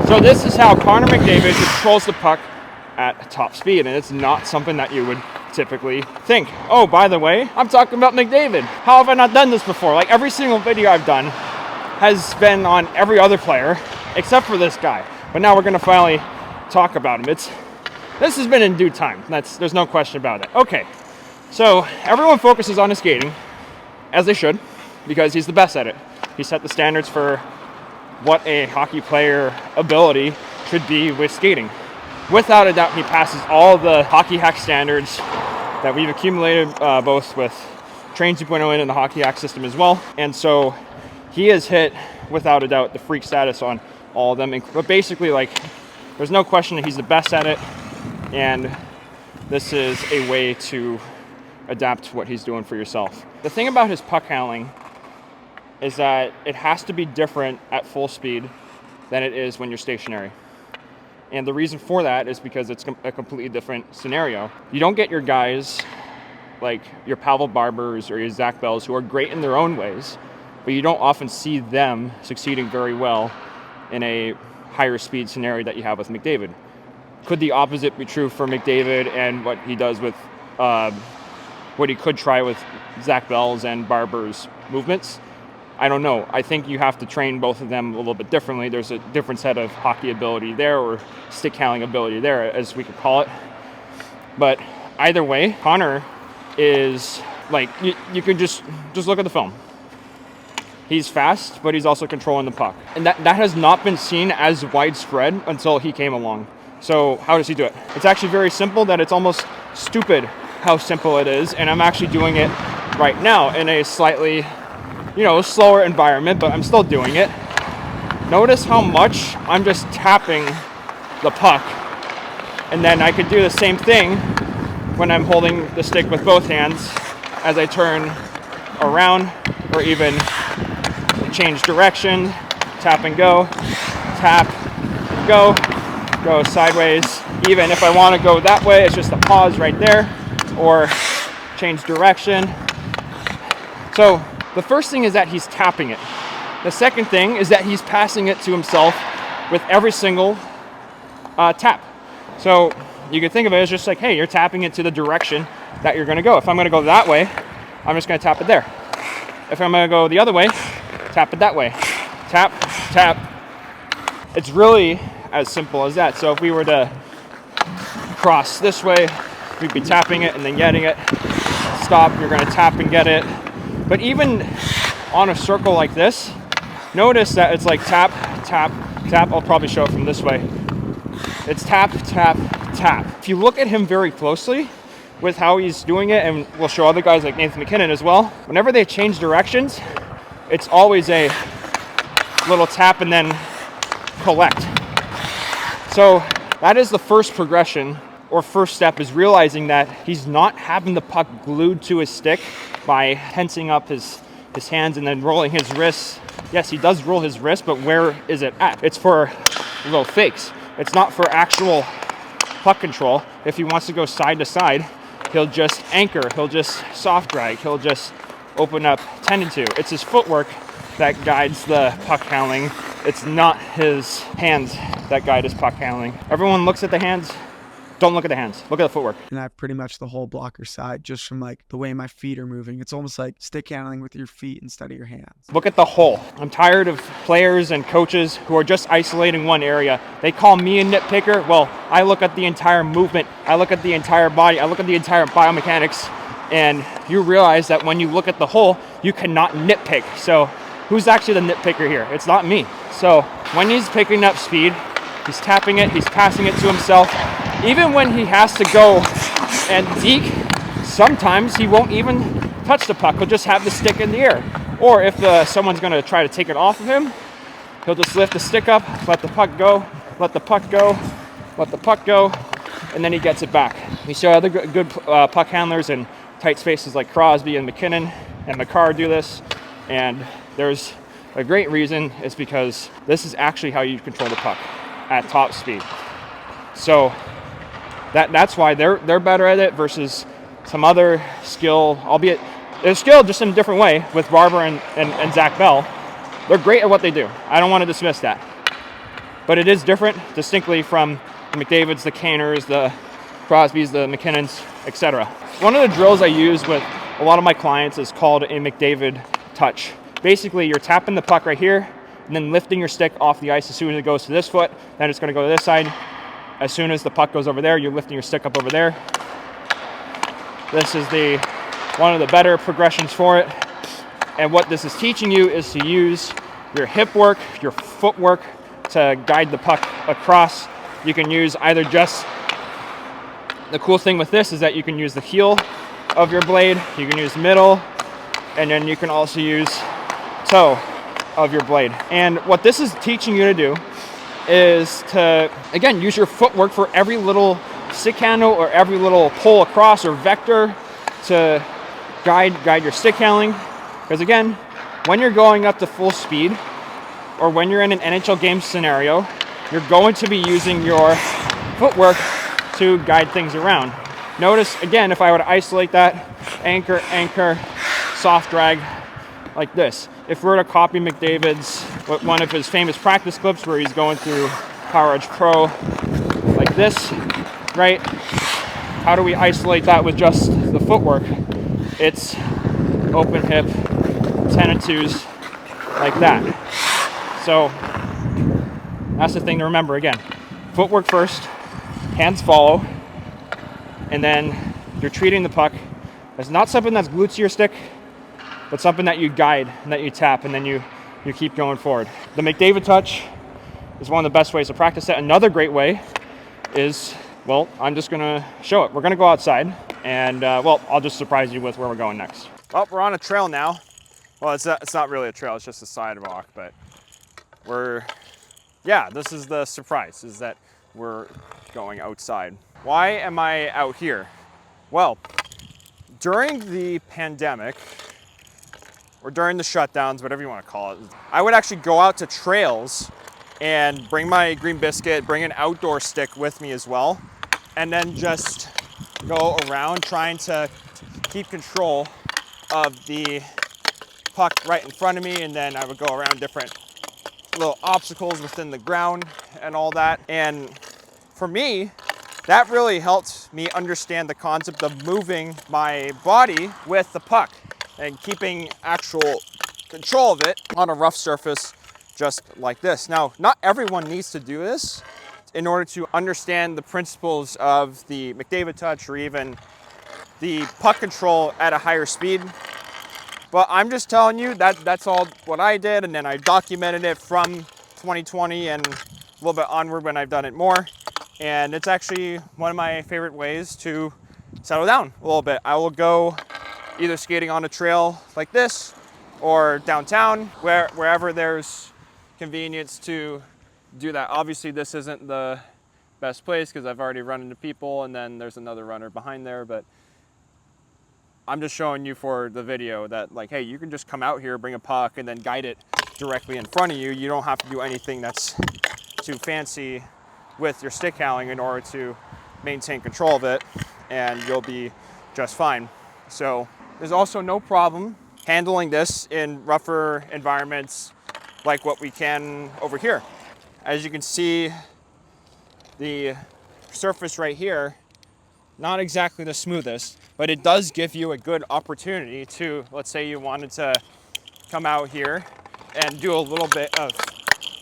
So this is how Connor McDavid controls the puck at top speed, and it's not something that you would typically think. Oh, by the way, I'm talking about McDavid. How have I not done this before? Like, every single video I've done has been on every other player except for this guy. But now we're gonna finally talk about him. This has been in due time. There's no question about it. Okay, so everyone focuses on his skating, as they should, because he's the best at it. He set the standards for what a hockey player ability should be with skating. Without a doubt, he passes all the hockey hack standards that we've accumulated, both with Train 2.0 and the hockey hack system as well. And so he has hit, without a doubt, the freak status on all of them. But basically, like, there's no question that he's the best at it. And this is a way to adapt what he's doing for yourself. The thing about his puck handling is that it has to be different at full speed than it is when you're stationary. And the reason for that is because it's a completely different scenario. You don't get your guys like your Pavel Barbers or your Zach Bells, who are great in their own ways, but you don't often see them succeeding very well in a higher speed scenario that you have with McDavid. Could the opposite be true for McDavid and what he does with, what he could try with Zach Bell's and Barber's movements? I don't know. I think you have to train both of them a little bit differently. There's a different set of hockey ability there, or stick handling ability there, as we could call it. But either way, Connor is like, you can just look at the film. He's fast, but he's also controlling the puck. And that has not been seen as widespread until he came along. So how does he do it? It's actually very simple, that it's almost stupid how simple it is. And I'm actually doing it right now in a slightly, slower environment, but I'm still doing it. Notice how much I'm just tapping the puck. And then I could do the same thing when I'm holding the stick with both hands as I turn around, or even change direction, tap and go, tap and go sideways. Even if I want to go that way, it's just a pause right there, or change direction. So the first thing is that he's tapping it. The second thing is that he's passing it to himself with every single tap. So you can think of it as just like, hey, you're tapping it to the direction that you're going to go. If I'm going to go that way, I'm just going to tap it there. If I'm going to go the other way, tap it that way. Tap, tap. It's really as simple as that. So if we were to cross this way, we'd be tapping it and then getting it. Stop, you're going to tap and get it. But even on a circle like this, notice that it's like tap, tap, tap. I'll probably show it from this way. It's tap, tap, tap. If you look at him very closely with how he's doing it, and we'll show other guys like Nathan McKinnon as well, whenever they change directions, it's always a little tap and then collect. So that is the first progression, or first step, is realizing that he's not having the puck glued to his stick by tensing up his hands and then rolling his wrists. Yes, he does roll his wrist, but where is it at? It's for little fakes. It's not for actual puck control. If he wants to go side to side, he'll just anchor, he'll just soft drag, he'll just open up 10 and 2. It's his footwork that guides the puck handling. It's not his hands that guide his puck handling. Everyone looks at the hands. Don't look at the hands. Look at the footwork. And I have pretty much the whole blocker side just from like the way my feet are moving. It's almost like stick handling with your feet instead of your hands. Look at the whole. I'm tired of players and coaches who are just isolating one area. They call me a nitpicker. Well, I look at the entire movement. I look at the entire body. I look at the entire biomechanics. And you realize that when you look at the whole, you cannot nitpick. So who's actually the nitpicker here? It's not me. So when he's picking up speed, he's tapping it, he's passing it to himself. Even when he has to go and deke, sometimes he won't even touch the puck. He'll just have the stick in the air. Or if someone's going to try to take it off of him, he'll just lift the stick up, let the puck go, let the puck go, let the puck go, and then he gets it back. We saw other good puck handlers in tight spaces like Crosby and McKinnon and McCarr do this. And there's a great reason. It's because this is actually how you control the puck at top speed. So that's why they're better at it versus some other skill, albeit they're skilled just in a different way with Barber and Zach Bell. They're great at what they do. I don't want to dismiss that. But it is different distinctly from the McDavids, the Caners, the Crosbys, the McKinnons, etc. One of the drills I use with a lot of my clients is called a McDavid touch. Basically, you're tapping the puck right here and then lifting your stick off the ice as soon as it goes to this foot. Then it's going to go to this side. As soon as the puck goes over there, you're lifting your stick up over there. This is one of the better progressions for it. And what this is teaching you is to use your hip work, your footwork to guide the puck across. You can use either just, the cool thing with this is that you can use the heel of your blade, you can use middle, and then you can also use toe of your blade. And what this is teaching you to do is to, again, use your footwork for every little stick handle or every little pull across or vector to guide your stick handling. Because again, when you're going up to full speed or when you're in an NHL game scenario, you're going to be using your footwork to guide things around. Notice again, if I were to isolate that, anchor, soft drag, like this. If we were to copy McDavid's, one of his famous practice clips where he's going through Power Edge Pro like this, right? How do we isolate that with just the footwork? It's open hip, 10 and 2s, like that. So that's the thing to remember again. Footwork first, hands follow, and then you're treating the puck as not something that's glued to your stick, but something that you guide and that you tap, and then you keep going forward. The McDavid touch is one of the best ways to practice it. Another great way is, well, I'm just gonna show it. We're gonna go outside, and well, I'll just surprise you with where we're going next. Well, we're on a trail now. Well, it's not really a trail, it's just a sidewalk, but this is the surprise, is that we're going outside. Why am I out here? Well, during the pandemic, or during the shutdowns, whatever you want to call it, I would actually go out to trails and bring my green biscuit, bring an outdoor stick with me as well, and then just go around trying to keep control of the puck right in front of me, and then I would go around different little obstacles within the ground and all that. And for me, that really helped me understand the concept of moving my body with the puck and keeping actual control of it on a rough surface just like this. Now, not everyone needs to do this in order to understand the principles of the McDavid touch or even the puck control at a higher speed. But I'm just telling you that that's all what I did, and then I documented it from 2020 and a little bit onward when I've done it more. And it's actually one of my favorite ways to settle down a little bit. I will go either skating on a trail like this or downtown, wherever there's convenience to do that. Obviously, this isn't the best place because I've already run into people, and then there's another runner behind there, but I'm just showing you for the video that, like, hey, you can just come out here, bring a puck, and then guide it directly in front of you. You don't have to do anything that's too fancy with your stick handling in order to maintain control of it, and you'll be just fine. So there's also no problem handling this in rougher environments like what we can over here. As you can see, the surface right here, not exactly the smoothest, but it does give you a good opportunity to, let's say you wanted to come out here and do a little bit of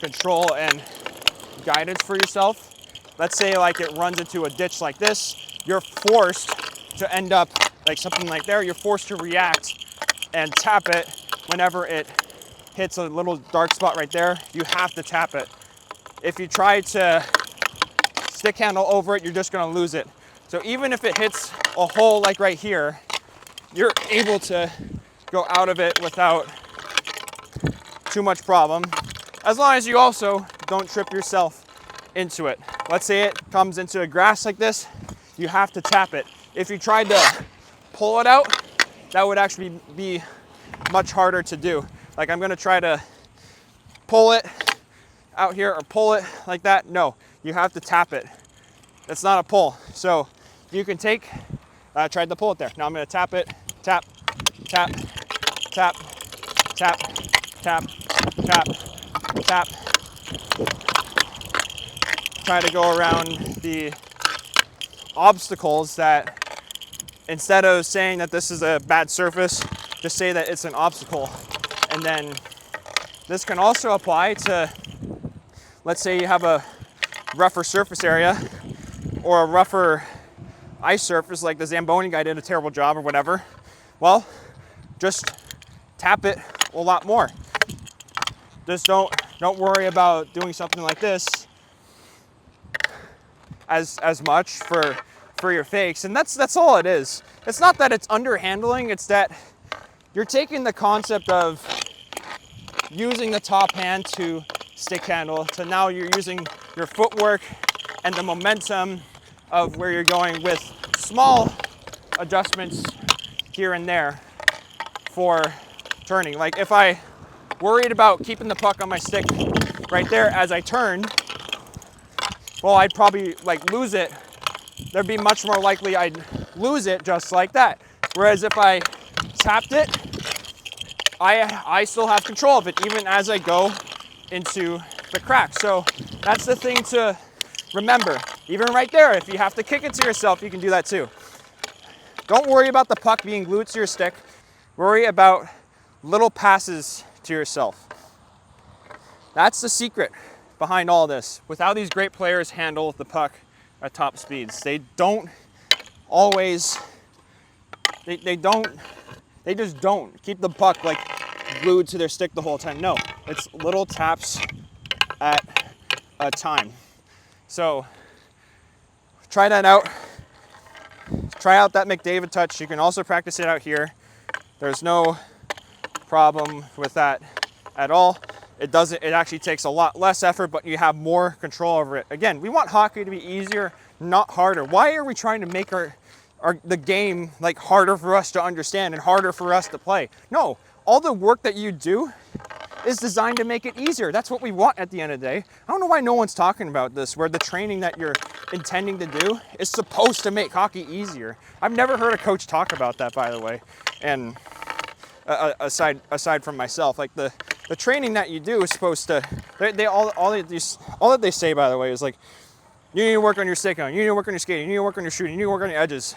control and guidance for yourself. Let's say like it runs into a ditch like this, you're forced to end up like something like there, you're forced to react and tap it whenever it hits a little dark spot right there. You have to tap it. If you try to stick handle over it, you're just gonna lose it. So even if it hits a hole like right here, you're able to go out of it without too much problem, as long as you also don't trip yourself into it. Let's say it comes into a grass like this, you have to tap it. If you tried to pull it out, that would actually be much harder to do. Like I'm gonna try to pull it out here or pull it like that. No, you have to tap it. That's not a pull. So you can take, I tried to pull it there. Now I'm gonna tap it, tap, tap, tap, tap, tap, tap, tap, try to go around the obstacles that, instead of saying that this is a bad surface, just say that it's an obstacle. And then this can also apply to, let's say you have a rougher surface area or a rougher ice surface, like the Zamboni guy did a terrible job or whatever. Well, just tap it a lot more. Just don't worry about doing something like this as much for your fakes. And that's all it is. It's not that it's underhandling, it's that you're taking the concept of using the top hand to stick handle to now you're using your footwork and the momentum of where you're going with small adjustments here and there for turning. Like if I worried about keeping the puck on my stick right there as I turn, well, I'd probably like lose it. There'd be much more likely I'd lose it just like that. Whereas if I tapped it, I still have control of it even as I go into the crack. So that's the thing to remember. Even right there, if you have to kick it to yourself, you can do that too. Don't worry about the puck being glued to your stick. Worry about little passes to yourself. That's the secret behind all this. With how these great players handle the puck at top speeds, they don't always, they just don't keep the puck like glued to their stick the whole time. No, it's little taps at a time. So try that out. Try out that McDavid touch. You can also practice it out here. There's no problem with that at all. It actually takes a lot less effort, but you have more control over it. Again, we want hockey to be easier, not harder. Why are we trying to make the game like harder for us to understand and harder for us to play? No, all the work that you do is designed to make it easier. That's what we want at the end of the day. I don't know why no one's talking about this, where the training that you're intending to do is supposed to make hockey easier. I've never heard a coach talk about that, by the way. And aside from myself, like the training that you do is supposed to, all that they say, by the way, is like, you need to work on your stick on, you need to work on your skating, you need to work on your shooting, you need to work on your edges.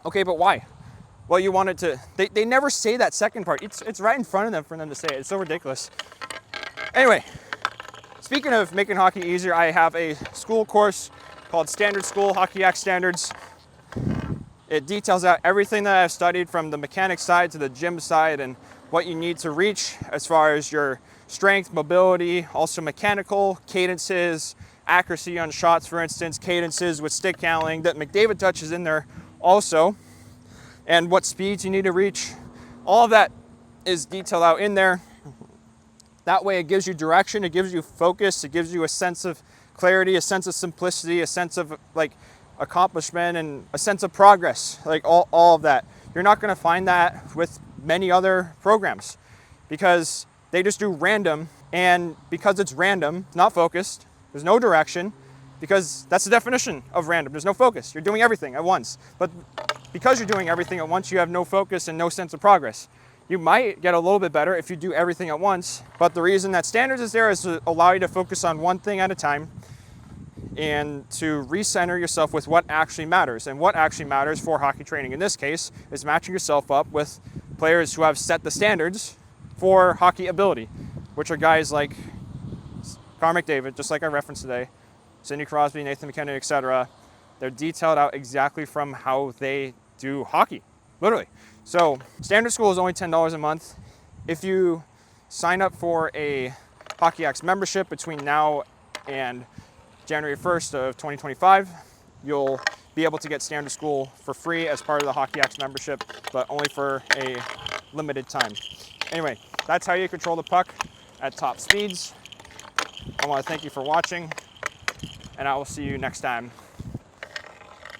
Okay, but why? Well, you want it to, they never say that second part. It's right in front of them for them to say it. It's so ridiculous. Anyway, speaking of making hockey easier, I have a school course called Standard School Hockey Act Standards. It details out everything that I've studied from the mechanics side to the gym side and what you need to reach as far as your strength, mobility, also mechanical, cadences, accuracy on shots, for instance, cadences with stick handling, that McDavid touch is in there also, and what speeds you need to reach. All of that is detailed out in there. That way it gives you direction, it gives you focus, it gives you a sense of clarity, a sense of simplicity, a sense of like accomplishment, and a sense of progress, like all of that. You're not going to find that with many other programs because they just do random, and because it's random, not focused, there's no direction, because that's the definition of random. There's no focus. You're doing everything at once. But because you're doing everything at once, you have no focus and no sense of progress. You might get a little bit better if you do everything at once, but the reason that standards is there is to allow you to focus on one thing at a time and to recenter yourself with what actually matters. And what actually matters for hockey training in this case is matching yourself up with players who have set the standards for hockey ability, which are guys like Connor McDavid, just like I referenced today, Sidney Crosby, Nathan McKinnon, etc. They're detailed out exactly from how they do hockey, literally. So Standard School is only $10 a month. If you sign up for a Hockey Acts membership between now and January 1st of 2025, you'll be able to get Standard School for free as part of the Hockey Acts membership, but only for a limited time. Anyway, that's how you control the puck at top speeds. I want to thank you for watching, and I will see you next time.